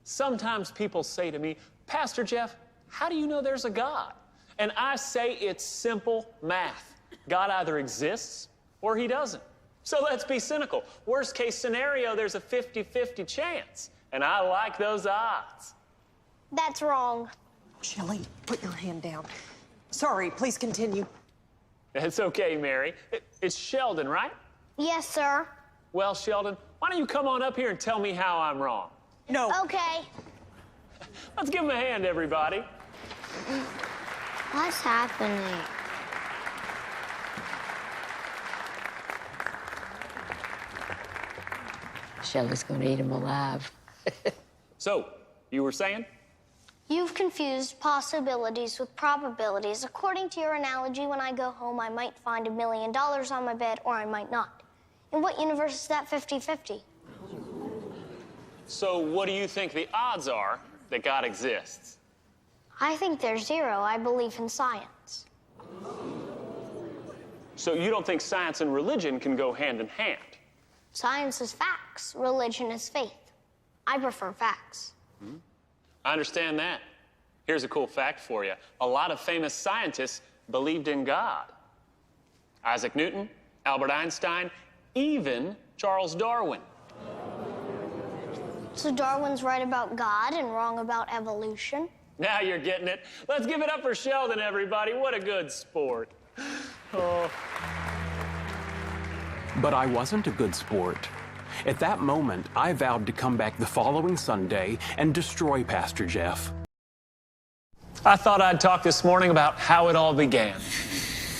Sometimes people say to me, Pastor Jeff, how do you know there's a God? And I say it's simple math. God either exists or he doesn't. So let's be cynical. Worst case scenario, there's a 50-50 chance. And I like those odds. That's wrong. Shelley, put your hand down. Sorry, please continue. It's okay, Mary. It's Sheldon, right? Yes, sir. Well, Sheldon, why don't you come on up here and tell me how I'm wrong? No. Okay. Let's give him a hand, everybody. What's happening? Shelley's going to eat him alive. So, you were saying? You've confused possibilities with probabilities. According to your analogy, when I go home, I might find $1 million on my bed, or I might not. In what universe is that 50-50? So, what do you think the odds are that God exists? I think there's zero. I believe in science. So, you don't think science and religion can go hand in hand? Science is facts. Religion is faith. I prefer facts. I understand that. Here's a cool fact for you. A lot of famous scientists believed in God. Isaac Newton, Albert Einstein, even Charles Darwin. So Darwin's right about God and wrong about evolution? Now you're getting it. Let's give it up for Sheldon, everybody. What a good sport. Oh. But I wasn't a good sport. At that moment, I vowed to come back the following Sunday and destroy Pastor Jeff. I thought I'd talk this morning about how it all began.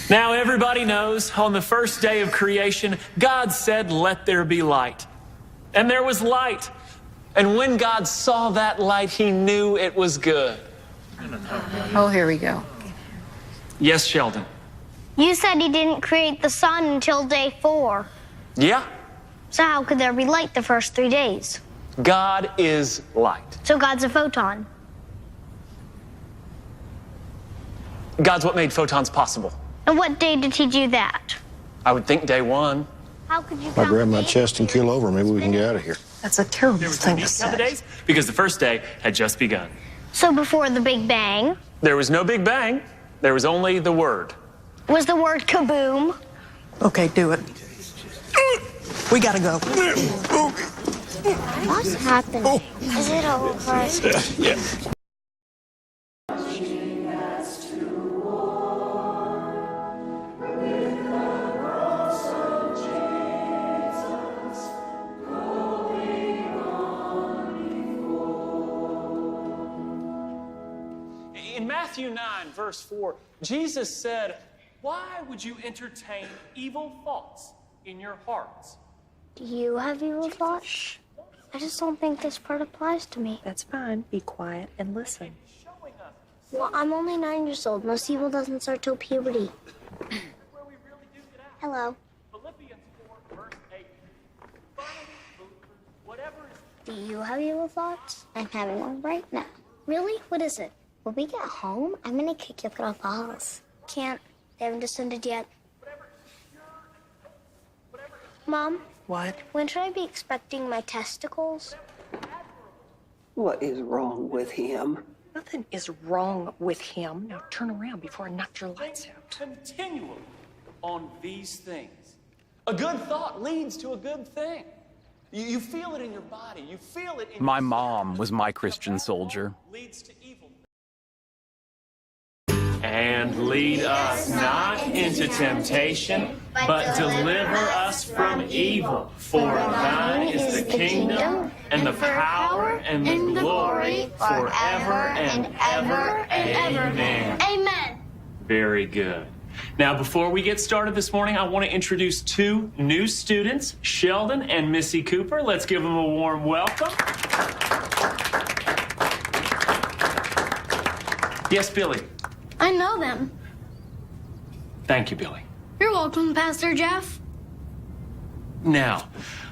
Now, everybody knows on the first day of creation, God said, "Let there be light." And there was light. And when God saw that light, he knew it was good. Oh, here we go. Yes, Sheldon. You said he didn't create the sun until day 4. Yeah, So how could there be light the first 3 days? God is light. So God's a photon. God's what made photons possible. And what day did he do that? I would think day 1. How could you If I count grab my days? chest and keel over, maybe we can get out of here. That's a terrible There was thing no to need to count the say. days because the first day had just begun. So before the Big Bang, There was no Big Bang. There was only the Word. was the word kaboom? Okay, do it. We gotta go. What's happening? Is it over? Yeah. In Matthew 9, verse 4, Jesus said, "Why would you entertain evil thoughts in your hearts?" Do you have evil thoughts? I just don't think this part applies to me. That's fine. Be quiet and listen. Well, I'm only 9 years old. Most evil doesn't start till puberty. Hello. Philippians 4, verse 8. Finally, believers, whatever is Do you have evil thoughts? I'm having one right now. Really? What is it? When we get home, I'm gonna kick your little balls. Can't. They haven't descended yet. Mom, What? when should I be expecting my testicles? What is wrong with him? Nothing is wrong with him. Now turn around before I knock your lights out. continually on these things. A good thought leads to a good thing. You feel it in your body. You feel it in My your mom spirit. was my Christian soldier. Leads to evil. And lead us not into temptation, but deliver us from evil. For thine is the kingdom, and the power, and the glory, forever and ever. Amen. Amen. Very good. Now, before we get started this morning, I want to introduce 2 new students, Sheldon and Missy Cooper. Let's give them a warm welcome. Yes, Billy. I know them. Thank you, Billy. You're welcome, Pastor Jeff. Now,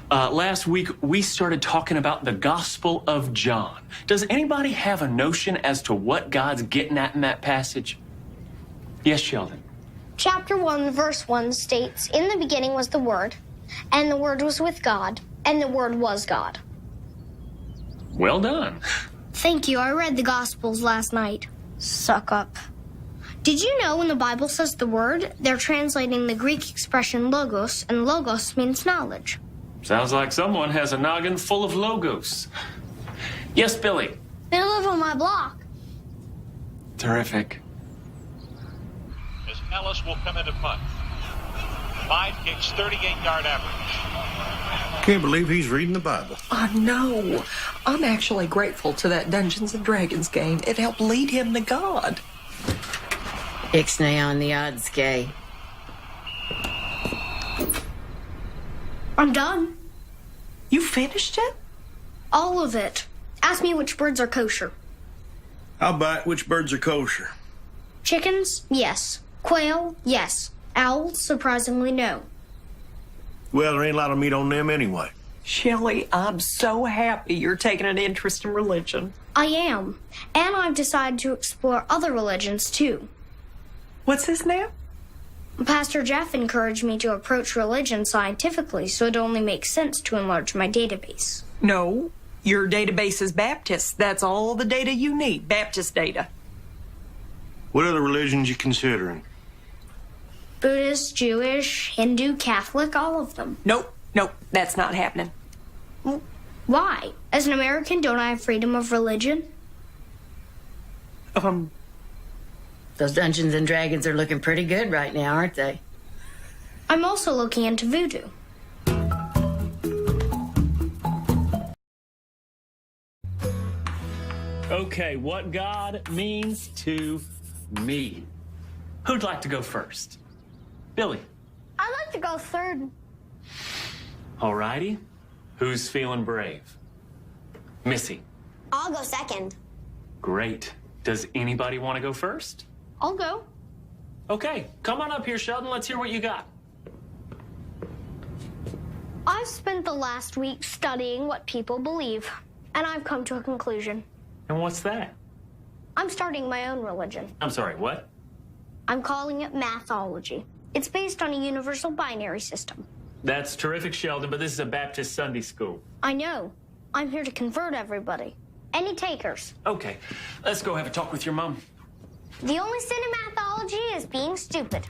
last week we started talking about the Gospel of John. Does anybody have a notion as to what God's getting at in that passage? Yes, Sheldon. Chapter 1, verse 1 states, "In the beginning was the Word, and the Word was with God, and the Word was God." Well done. Thank you. I read the Gospels last night. Suck up. Did you know when the Bible says the word, they're translating the Greek expression logos, and logos means knowledge? Sounds like someone has a noggin full of logos. Yes, Billy. They live on my block. Terrific. As Ellis will come into punt. 5 kicks, 38-yard average. Can't believe he's reading the Bible. I know. I'm actually grateful to that Dungeons and Dragons game. It helped lead him to God. Ixnay on the odds, Gay. I'm done. You finished it? All of it. Ask me which birds are kosher. How about which birds are kosher? Chickens? Yes. Quail? Yes. Owls? Surprisingly, no. Well, there ain't a lot of meat on them anyway. Shelley, I'm so happy you're taking an interest in religion. I am. And I've decided to explore other religions, too. What's his name? Pastor Jeff encouraged me to approach religion scientifically, so it only makes sense to enlarge my database. No, your database is Baptist. That's all the data you need, Baptist data. What other religions you considering? Buddhist, Jewish, Hindu, Catholic, all of them. Nope, that's not happening. Why? As an American, don't I have freedom of religion? Those Dungeons and Dragons are looking pretty good right now, aren't they? I'm also looking into voodoo. Okay, what God means to me. Who'd like to go first? Billy. I'd like to go third. All righty. Who's feeling brave? Missy. I'll go second. Great. Does anybody want to go first? I'll go. Okay, come on up here, Sheldon. Let's hear what you got. I've spent the last week studying what people believe, and I've come to a conclusion. And what's that? I'm starting my own religion. I'm sorry, what? I'm calling it mathology. It's based on a universal binary system. That's terrific, Sheldon, but this is a Baptist Sunday school. I know. I'm here to convert everybody. Any takers? Okay, let's go have a talk with your mom. The only sin in mathology is being stupid.